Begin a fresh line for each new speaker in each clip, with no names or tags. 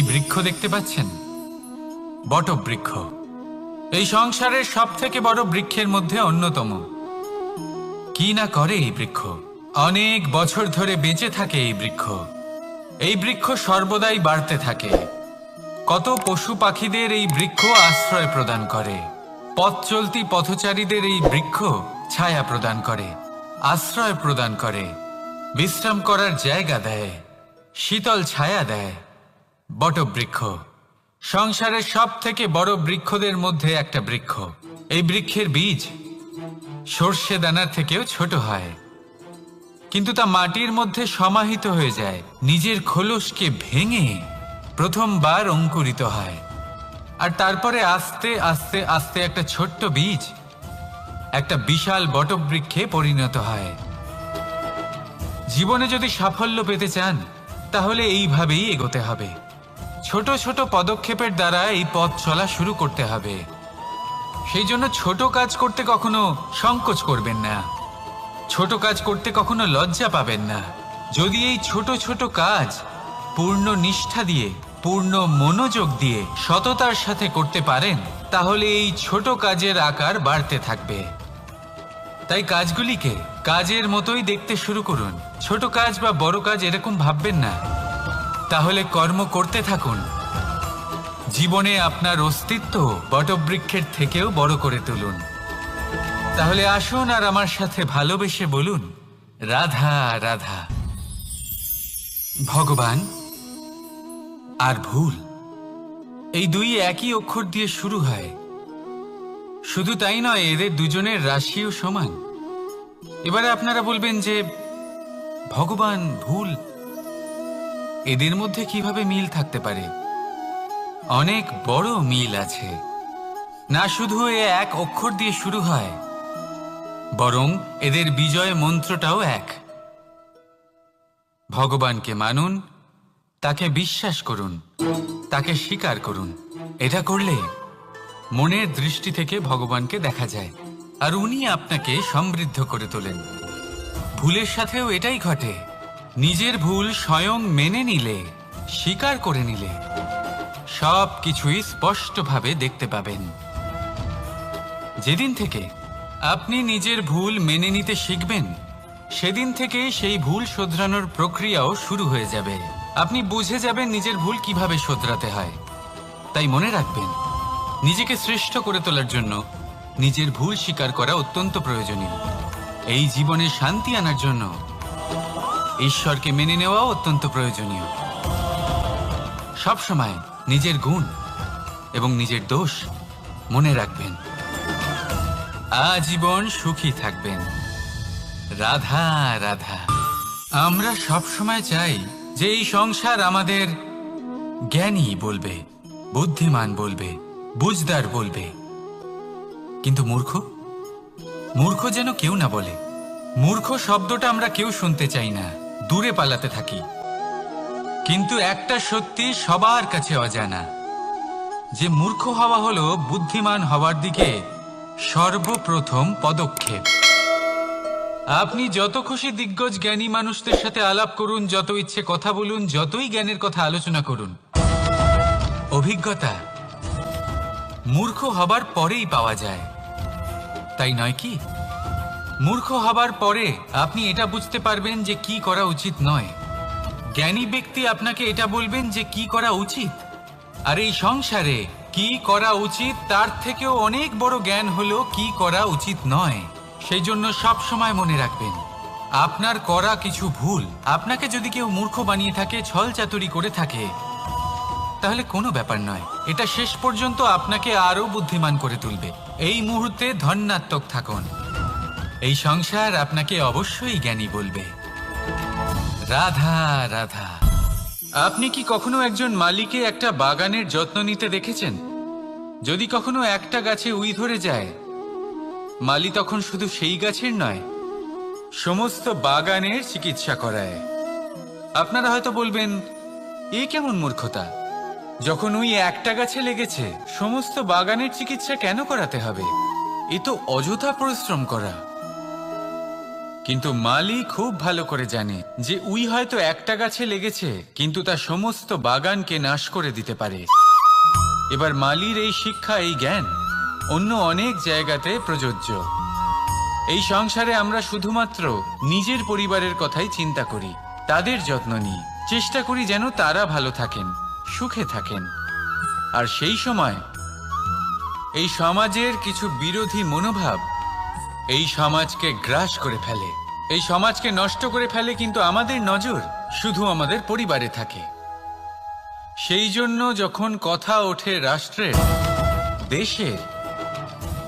এই বৃক্ষ দেখতে পাচ্ছেন, বটবৃক্ষ। এই সংসারের সব থেকে বড় বৃক্ষের মধ্যে অন্যতম। কি না করে এই বৃক্ষ, অনেক বছর ধরে বেঁচে থাকে এই বৃক্ষ। এই বৃক্ষ সর্বদাই বাড়তে থাকে। কত পশু পাখিদের এই বৃক্ষ আশ্রয় প্রদান করে। পথ চলতি পথচারীদের এই বৃক্ষ ছায়া প্রদান করে, আশ্রয় প্রদান করে, বিশ্রাম করার জায়গা দেয়, শীতল ছায়া দেয়। বটবৃক্ষ সংসারের সব থেকে বড় বৃক্ষদের মধ্যে একটা বৃক্ষ। এই বৃক্ষের বীজ সর্ষে দানার থেকেও ছোট হয়, কিন্তু তা মাটির মধ্যে সমাহিত হয়ে যায়, নিজের খোলসকে ভেঙে প্রথমবার অঙ্কুরিত হয়। আর তারপরে আস্তে আস্তে আস্তে একটা ছোট্ট বীজ একটা বিশাল বটবৃক্ষে পরিণত হয়। জীবনে যদি সাফল্য পেতে চান তাহলে এইভাবেই এগোতে হবে। ছোট ছোট পদক্ষেপের দ্বারা এই পথ চলা শুরু করতে হবে। সেই জন্য ছোট কাজ করতে কখনো সংকোচ করবেন না, ছোট কাজ করতে কখনো লজ্জা পাবেন না। যদি এই ছোট ছোট কাজ পূর্ণ নিষ্ঠা দিয়ে, পূর্ণ মনোযোগ দিয়ে, সততার সাথে করতে পারেন, তাহলে এই ছোট কাজের আকার বাড়তে থাকবে। তাই কাজগুলিকে কাজের মতোই দেখতে শুরু করুন। ছোট কাজ বা বড় কাজ এরকম ভাববেন না। তাহলে কর্ম করতে থাকুন। জীবনে আপনার অস্তিত্ব বটবৃক্ষের থেকেও বড় করে তুলুন। তাহলে আসুন আর আমার সাথে ভালোবেসে বলুন, রাধা রাধা। ভগবান আর ভুল, এই দুই একই অক্ষর দিয়ে শুরু হয়। শুধু তাই নয়, এদের দুজনের রাশিও সমান। এবারে আপনারা বলবেন যে ভগবান, ভুল, এদের মধ্যে কিভাবে মিল থাকতে পারে? অনেক বড় মিল আছে। না শুধু এ এক অক্ষর দিয়ে শুরু হয়, বরং এদের বিজয় মন্ত্রটাও এক। ভগবানকে মানুন, তাকে বিশ্বাস করুন, তাকে স্বীকার করুন। এটা করলে মনের দৃষ্টি থেকে ভগবানকে দেখা যায়, আর উনি আপনাকে সমৃদ্ধ করে তোলেন। ভুলের সাথেও এটাই ঘটে। নিজের ভুল স্বয়ং মেনে নিলে, স্বীকার করে নিলে, সব কিছুই স্পষ্টভাবে দেখতে পাবেন। যেদিন থেকে আপনি নিজের ভুল মেনে নিতে শিখবেন, সেদিন থেকে সেই ভুল শোধরানোর প্রক্রিয়াও শুরু হয়ে যাবে। আপনি বুঝে যাবেন নিজের ভুল কিভাবে শোধরাতে হয়। তাই মনে রাখবেন, নিজেকে শ্রেষ্ঠ করে তোলার জন্য নিজের ভুল স্বীকার করা অত্যন্ত প্রয়োজনীয়। এই জীবনে শান্তি আনার জন্য ঈশ্বরকে মেনে নেওয়াও অত্যন্ত প্রয়োজনীয়। সবসময় নিজের গুণ এবং নিজের দোষ মনে রাখবেন। আজীবন সুখী থাকবেন। রাধা রাধা। আমরা সবসময় চাই যে এই সংসার আমাদের জ্ঞানী বলবে, বুদ্ধিমান বলবে, বুঝদার বলবে, কিন্তু মূর্খ, মূর্খ যেন কেউ না বলে। মূর্খ শব্দটা আমরা কেউ শুনতে চাই না, দূরে পালাতে থাকি। কিন্তু একটা সত্যি সবার কাছে অজানা, যে মূর্খ হওয়া হলো বুদ্ধিমান হওয়ার দিকে সর্বপ্রথম পদক্ষেপ। আপনি যত খুশি দিগ্গজ জ্ঞানী মানুষদের সাথে আলাপ করুন, যত ইচ্ছে কথা বলুন, যতই জ্ঞানের কথা আলোচনা করুন, অভিজ্ঞতা মূর্খ হবার পরেই পাওয়া যায়, তাই নয় কি? মূর্খ হবার পরে আপনি এটা বুঝতে পারবেন যে কি করা উচিত নয়। জ্ঞানী ব্যক্তি আপনাকে এটা বলবেন যে কি করা উচিত। আর এই সংসারে কি করা উচিত তার থেকেও অনেক বড় জ্ঞান হলো কি করা উচিত নয়। সেই জন্য সব সময় মনে রাখবেন, আপনার করা কিছু ভুল আপনাকে যদি কেউ মূর্খ বানিয়ে থাকে, ছল চাতুরি করে থাকে, তাহলে কোনো ব্যাপার নয়। এটা শেষ পর্যন্ত আপনাকে আরো বুদ্ধিমান করে তুলবে। এই মুহূর্তে ধন্যাত্মক থাকুন। এই সংসার আপনাকে অবশ্যই জ্ঞানী বলবে। রাধা রাধা। আপনি কি কখনো একজন মালিকে একটা বাগানের যত্ন নিতে দেখেছেন? যদি কখনো একটা গাছে উই ধরে যায়, মালি তখন শুধু সেই গাছের নয়, সমস্ত বাগানের চিকিৎসা করায়। আপনারা হয়তো বলবেন, এ কেমন মূর্খতা? যখন উই একটা গাছে লেগেছে, সমস্ত বাগানের চিকিৎসা কেন করাতে হবে? এ তো অযথা পরিশ্রম করা। কিন্তু মালি খুব ভালো করে জানে যে উই হয়তো একটা গাছে লেগেছে, কিন্তু তা সমস্ত বাগানকে নাশ করে দিতে পারে। এবার মালির এই শিক্ষা, এই জ্ঞান অন্য অনেক জায়গাতে প্রযোজ্য। এই সংসারে আমরা শুধুমাত্র নিজের পরিবারের কথাই চিন্তা করি, তাদের যত্ন নিই, চেষ্টা করি যেন তারা ভালো থাকেন, সুখে থাকেন। আর সেই সময় এই সমাজের কিছু বিরোধী মনোভাব এই সমাজকে গ্রাস করে ফেলে, এই সমাজকে নষ্ট করে ফেলে, কিন্তু আমাদের নজর শুধু আমাদের পরিবারে থাকে। সেই জন্য যখন কথা ওঠে রাষ্ট্রের, দেশের,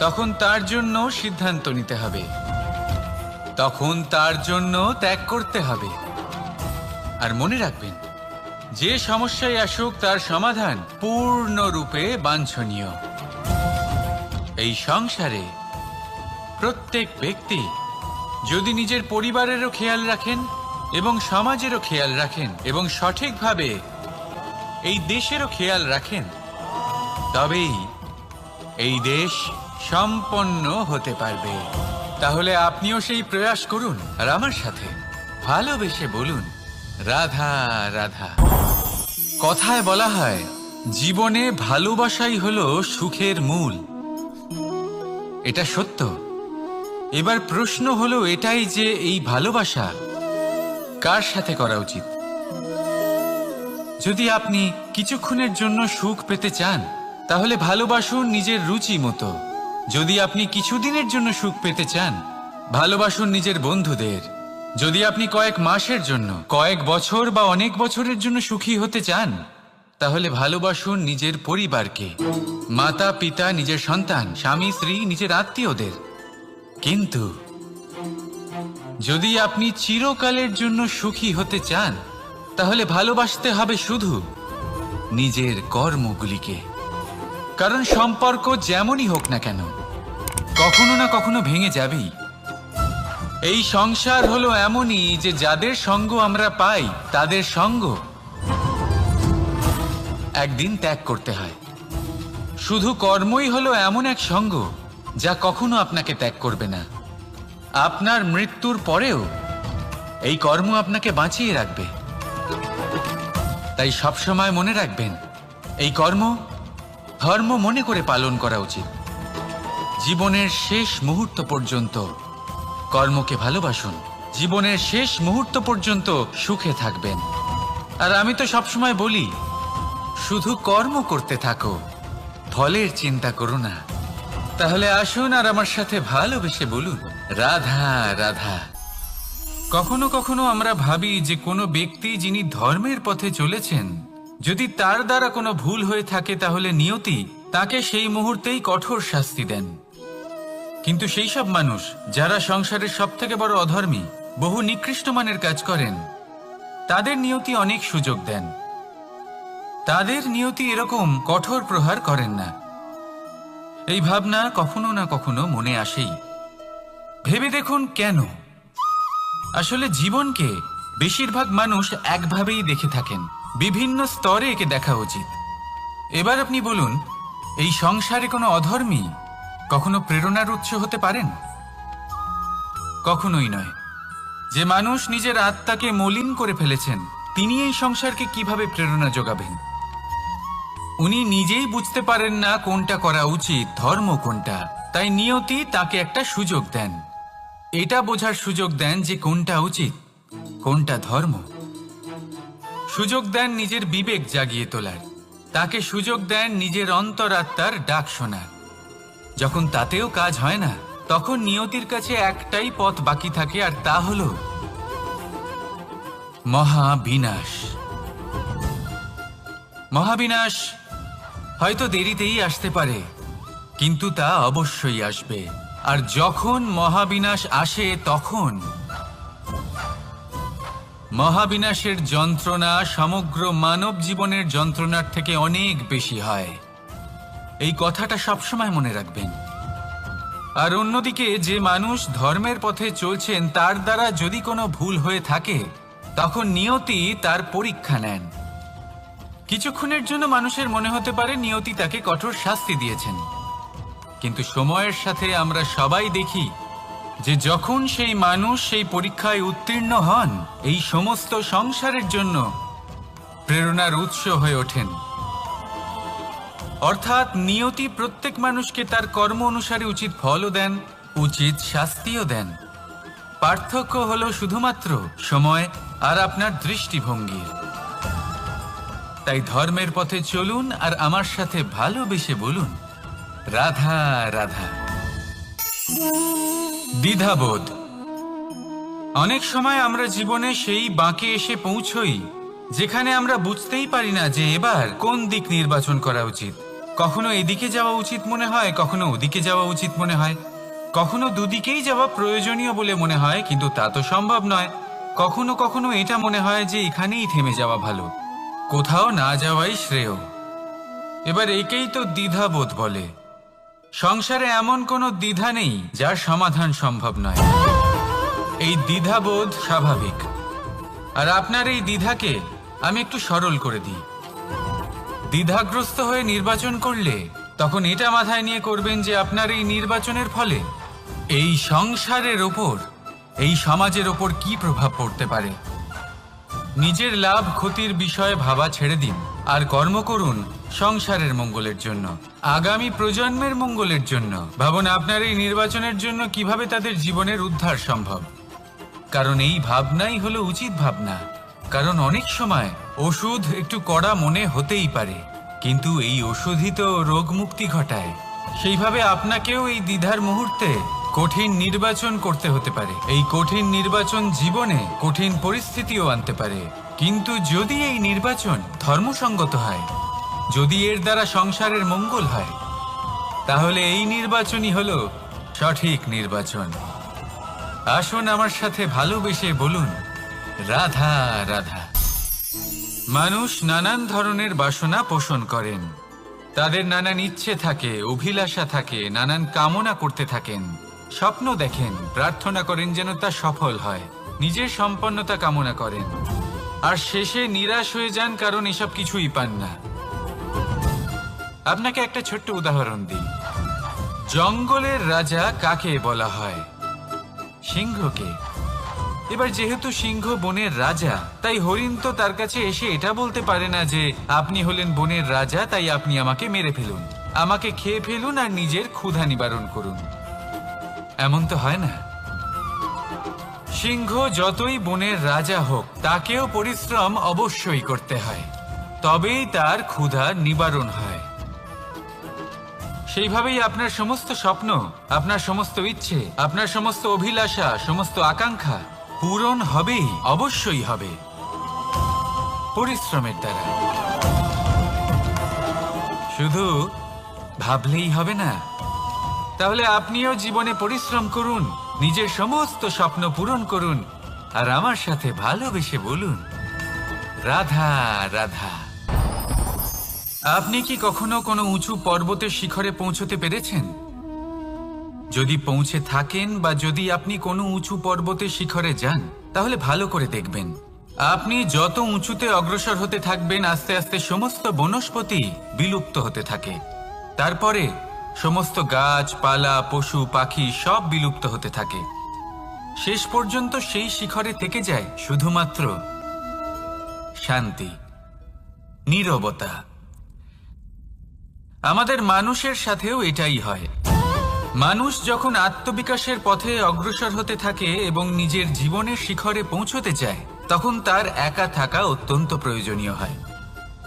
তখন তার জন্য সিদ্ধান্ত নিতে হবে, তখন তার জন্য ত্যাগ করতে হবে। আর মনে রাখবেন, যে সমস্যায় আসুক তার সমাধান পূর্ণরূপে বাঞ্ছনীয়। এই সংসারে প্রত্যেক ব্যক্তি যদি নিজের পরিবারেরও খেয়াল রাখেন এবং সমাজেরও খেয়াল রাখেন এবং সঠিকভাবে এই দেশেরও খেয়াল রাখেন, তবেই এই দেশ সম্পন্ন হতে পারবে। তাহলে আপনিও সেই প্রয়াস করুন আর আমার সাথে ভালোবেসে বলুন, রাধা রাধা। কথায় বলা হয়, জীবনে ভালোবাসাই হলো সুখের মূল। এটা সত্য। এবার প্রশ্ন হলো এটাই যে এই ভালোবাসা কার সাথে করা উচিত। যদি আপনি কিছুক্ষণের জন্য সুখ পেতে চান, তাহলে ভালোবাসুন নিজের রুচি মতো। যদি আপনি কিছুদিনের জন্য সুখ পেতে চান, ভালোবাসুন নিজের বন্ধুদের। যদি আপনি কয়েক মাসের জন্য, কয়েক বছর বা অনেক বছরের জন্য সুখী হতে চান, তাহলে ভালোবাসুন নিজের পরিবারকে, মাতা পিতা, নিজের সন্তান, স্বামী স্ত্রী, নিজের আত্মীয়দের। কিন্তু যদি আপনি চিরকালের জন্য সুখী হতে চান, তাহলে ভালোবাসতে হবে শুধু নিজের কর্মগুলিকে। কারণ সম্পর্ক যেমনই হোক না কেন, কখনো না কখনো ভেঙে যাবেই। এই সংসার হলো এমনই যে যাদের সঙ্গ আমরা পাই, তাদের সঙ্গ একদিন ত্যাগ করতে হয়। শুধু কর্মই হলো এমন এক সঙ্গ যা কখনো আপনাকে ত্যাগ করবে না। আপনার মৃত্যুর পরেও এই কর্ম আপনাকে বাঁচিয়ে রাখবে। তাই সবসময় মনে রাখবেন, এই কর্ম ধর্ম মনে করে পালন করা উচিত। জীবনের শেষ মুহূর্ত পর্যন্ত কর্মকে ভালোবাসুন, জীবনের শেষ মুহূর্ত পর্যন্ত সুখে থাকবেন। আর আমি তো সবসময় বলি, শুধু কর্ম করতে থাকো, ফলের চিন্তা করো না। তাহলে আসুন আর আমার সাথে ভালোবেসে বলুন, রাধা রাধা। কখনো কখনো আমরা ভাবি যে কোনো ব্যক্তি যিনি ধর্মের পথে চলেছেন, যদি তার দ্বারা কোনো ভুল হয়ে থাকে, তাহলে নিয়তি তাকে সেই মুহূর্তেই কঠোর শাস্তি দেন। কিন্তু সেই সব মানুষ যারা সংসারের সবথেকে বড় অধর্মী, বহু নিকৃষ্ট মানের কাজ করেন, তাদের নিয়তি অনেক সুযোগ দেন। তাদের নিয়তি এরকম কঠোর প্রহার করেন না। এই ভাবনা কখনো না কখনো মনে আসেই। ভেবে দেখুন কেন। আসলে জীবনকে বেশিরভাগ মানুষ একভাবেই দেখে থাকেন, বিভিন্ন স্তরে একে দেখা উচিত। এবার আপনি বলুন, এই সংসারে কোনো অধর্মী কখনো প্রেরণার উৎস হতে পারেন? কখনোই নয়। যে মানুষ নিজের আত্মাকে মলিন করে ফেলেছেন, তিনি এই সংসারকে কিভাবে প্রেরণা যোগাবেন? উনি নিজেই বুঝতে পারেন না কোনটা করা উচিত, ধর্ম কোনটা। তাই নিয়তি তাকে একটা সুযোগ দেন, এটা বোঝার সুযোগ দেন যে কোনটা উচিত, কোনটা ধর্ম। সুযোগ দেন নিজের বিবেক জাগিয়ে তোলার, তাকে সুযোগ দেন নিজের অন্তরাত্মার ডাক শোনার। যখন তাতেও কাজ হয় না, তখন নিয়তির কাছে একটাই পথ বাকি থাকে, আর তা হলো মহাবিনাশ। মহাবিনাশ হয়তো দেরিতেই আসতে পারে, কিন্তু তা অবশ্যই আসবে। আর যখন মহাবিনাশ আসে, তখন মহাবিনাশের যন্ত্রণা সমগ্র মানব জীবনের যন্ত্রণার থেকে অনেক বেশি হয়। এই কথাটা সবসময় মনে রাখবেন। আর অন্যদিকে যে মানুষ ধর্মের পথে চলছেন, তার দ্বারা যদি কোনো ভুল হয়ে থাকে, তখন নিয়তি তার পরীক্ষা নেন। কিছুক্ষণের জন্য মানুষের মনে হতে পারে নিয়তি তাকে কঠোর শাস্তি দিয়েছেন, কিন্তু সময়ের সাথে আমরা সবাই দেখি যে যখন সেই মানুষ সেই পরীক্ষায় উত্তীর্ণ হন, এই সমস্ত সংসারের জন্য প্রেরণার উৎস হয়ে ওঠেন। অর্থাৎ নিয়তি প্রত্যেক মানুষকে তার কর্ম অনুসারে উচিত ফলও দেন, উচিত শাস্তিও দেন। পার্থক্য হলো শুধুমাত্র সময় আর আপনার দৃষ্টিভঙ্গির। তাই ধর্মের পথে চলুন আর আমার সাথে ভালোবেসে বলুন, রাধা রাধা। দ্বিধাবোধ। অনেক সময় আমরা জীবনে সেই বাঁকে এসে পৌঁছই যেখানে আমরা বুঝতেই পারি না যে এবার কোন দিক নির্বাচন করা উচিত। কখনো এদিকে যাওয়া উচিত মনে হয়, কখনো ওদিকে যাওয়া উচিত মনে হয়, কখনো দুদিকেই যাওয়া প্রয়োজনীয় বলে মনে হয়, কিন্তু তা তো সম্ভব নয়। কখনো কখনো এটা মনে হয় যে এখানেই থেমে যাওয়া ভালো, কোথাও না যাওয়াই শ্রেয়। এবার একেই তো দ্বিধাবোধ বলে। সংসারে এমন কোনো দ্বিধা নেই যার সমাধান সম্ভব নয়। এই দ্বিধাবোধ স্বাভাবিক। আর আপনার এই দ্বিধাকে আমি একটু সরল করে দিই। দ্বিধাগ্রস্ত হয়ে নির্বাচন করলে তখন এটা মাথায় নিয়ে করবেন যে আপনার এই নির্বাচনের ফলে এই সংসারের ওপর, এই সমাজের ওপর কি প্রভাব পড়তে পারে। নিজের লাভ ক্ষতির বিষয়ে ভাবা ছেড়ে দিন আর কর্ম করুন সংসারের মঙ্গলের জন্য, আগামী প্রজন্মের মঙ্গলের জন্য। ভাবুন আপনার এই নির্বাচনের জন্য কিভাবে তাদের জীবনের উদ্ধার সম্ভব। কারণ এই ভাবনাই হলো উচিত ভাবনা। কারণ অনেক সময় ওষুধ একটু কড়া মনে হতেই পারে, কিন্তু এই ওষুধই তো রোগ মুক্তি ঘটায়। সেইভাবে আপনাকেও এই দ্বিধার মুহূর্তে কঠিন নির্বাচন করতে হতে পারে। এই কঠিন নির্বাচন জীবনে কঠিন পরিস্থিতিও আনতে পারে, কিন্তু যদি এই নির্বাচন ধর্মসঙ্গত হয়, যদি এর দ্বারা সংসারের মঙ্গল হয়, তাহলে এই নির্বাচনই হলো সঠিক নির্বাচন। আসুন আমার সাথে ভালোবেসে বলুন, রাধা রাধা। মানুষ নানান ধরনের বাসনা পোষণ করেন। তাদের নানান ইচ্ছে থাকে, অভিলাষা থাকে, নানান কামনা করতে থাকেন, স্বপ্ন দেখেন, প্রার্থনা করেন যেন তা সফল হয়, নিজের সম্পন্নতা কামনা করেন, আর শেষে নিরাশ হয়ে যান কারণ এসব কিছুই পান না। আপনাকে একটা ছোট্ট উদাহরণ দিই। জঙ্গলের রাজা কাকে বলা হয়? সিংহকে। এবার যেহেতু সিংহ বনের রাজা, তাই হরিণ তো তার কাছে এসে এটা বলতে পারে না যে আপনি হলেন বনের রাজা, তাই আপনি আমাকে মেরে ফেলুন, আমাকে খেয়ে ফেলুন আর নিজের ক্ষুধা নিবারণ করুন। এমন তো হয় না। সিংহ যতই বনের রাজা হোক, তাকেও পরিশ্রম অবশ্যই করতে হয়, তবেই তার ক্ষুধা নিবারণ হয়। সেইভাবেই আপনার সমস্ত স্বপ্ন, আপনার সমস্ত ইচ্ছে, আপনার সমস্ত অভিলাষা, সমস্ত আকাঙ্ক্ষা পূরণ হবেই, অবশ্যই হবে, পরিশ্রমের দ্বারা। শুধু ভাবলেই হবে না। তাহলে আপনিও জীবনে পরিশ্রম করুন, নিজের সমস্ত স্বপ্ন পূরণ করুন, আর আমার সাথে ভালোবেসে বলুন, রাধা রাধা। আপনি কি কখনো কোনো উঁচু পর্বতের শিখরে পৌঁছতে পেরেছেন? যদি পৌঁছে থাকেন বা যদি আপনি কোনো উঁচু পর্বতের শিখরে যান, তাহলে ভালো করে দেখবেন, আপনি যত উঁচুতে অগ্রসর হতে থাকবেন, আস্তে আস্তে সমস্ত বনস্পতি বিলুপ্ত হতে থাকে। তারপরে সমস্ত গাছপালা, পশু পাখি সব বিলুপ্ত হতে থাকে। শেষ পর্যন্ত সেই শিখরে থেকে যায় শুধুমাত্র শান্তি, নীরবতা। আমাদের মানুষের সাথেও এটাই হয়। মানুষ যখন আত্মবিকাশের পথে অগ্রসর হতে থাকে এবং নিজের জীবনের শিখরে পৌঁছতে চায়, তখন তার একা থাকা অত্যন্ত প্রয়োজনীয় হয়।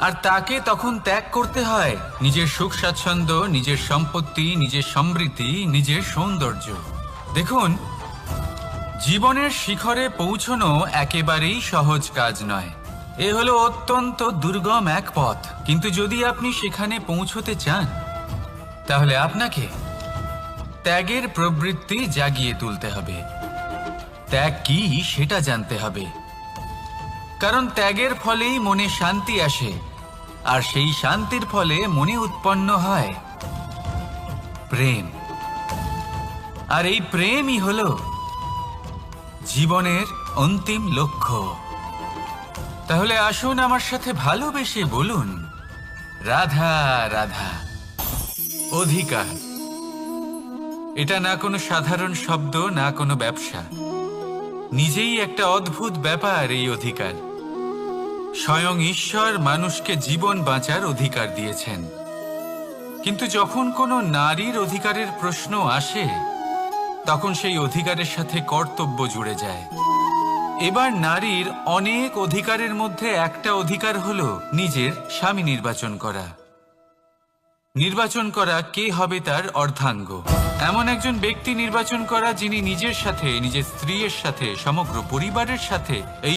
আর তাকে তখন ত্যাগ করতে হয় নিজের সুখ স্বাচ্ছন্দ্য, নিজের সম্পত্তি, নিজের সমৃদ্ধি, নিজের সৌন্দর্য। দেখুন, জীবনের শিখরে পৌঁছনো একেবারেই সহজ কাজ নয়। এ হলো অত্যন্ত দুর্গম এক পথ। কিন্তু যদি আপনি সেখানে পৌঁছতে চান, তাহলে আপনাকে ত্যাগের প্রবৃত্তি জাগিয়ে তুলতে হবে। ত্যাগ কি সেটা জানতে হবে, কারণ ত্যাগের ফলেই মনে শান্তি আসে, আর সেই শান্তির ফলে মনে উৎপন্ন হয় প্রেম। আর এই প্রেমই হলো জীবনের অন্তিম লক্ষ্য। তাহলে আসুন আমার সাথে ভালোবেসে বলুন, রাধা রাধা। অধিকার। এটা না কোনো সাধারণ শব্দ, না কোনো ব্যবসা। নিজেই একটা অদ্ভুত ব্যাপার এই অধিকার। স্বয়ং ঈশ্বর মানুষকে জীবন বাঁচার অধিকার দিয়েছেন। কিন্তু যখন কোনো নারীর অধিকারের প্রশ্ন আসে, তখন সেই অধিকারের সাথে কর্তব্য জুড়ে যায়। এবার নারীর অনেক অধিকারের মধ্যে একটা অধিকার হলো নিজের স্বামী নির্বাচন করা। নির্বাচন করা কে হবে তার অর্ধাঙ্গ, এমন একজন ব্যক্তি নির্বাচন করা যিনি নিজের সাথে, নিজের স্ত্রীর সাথে, সমগ্র পরিবারের সাথে এই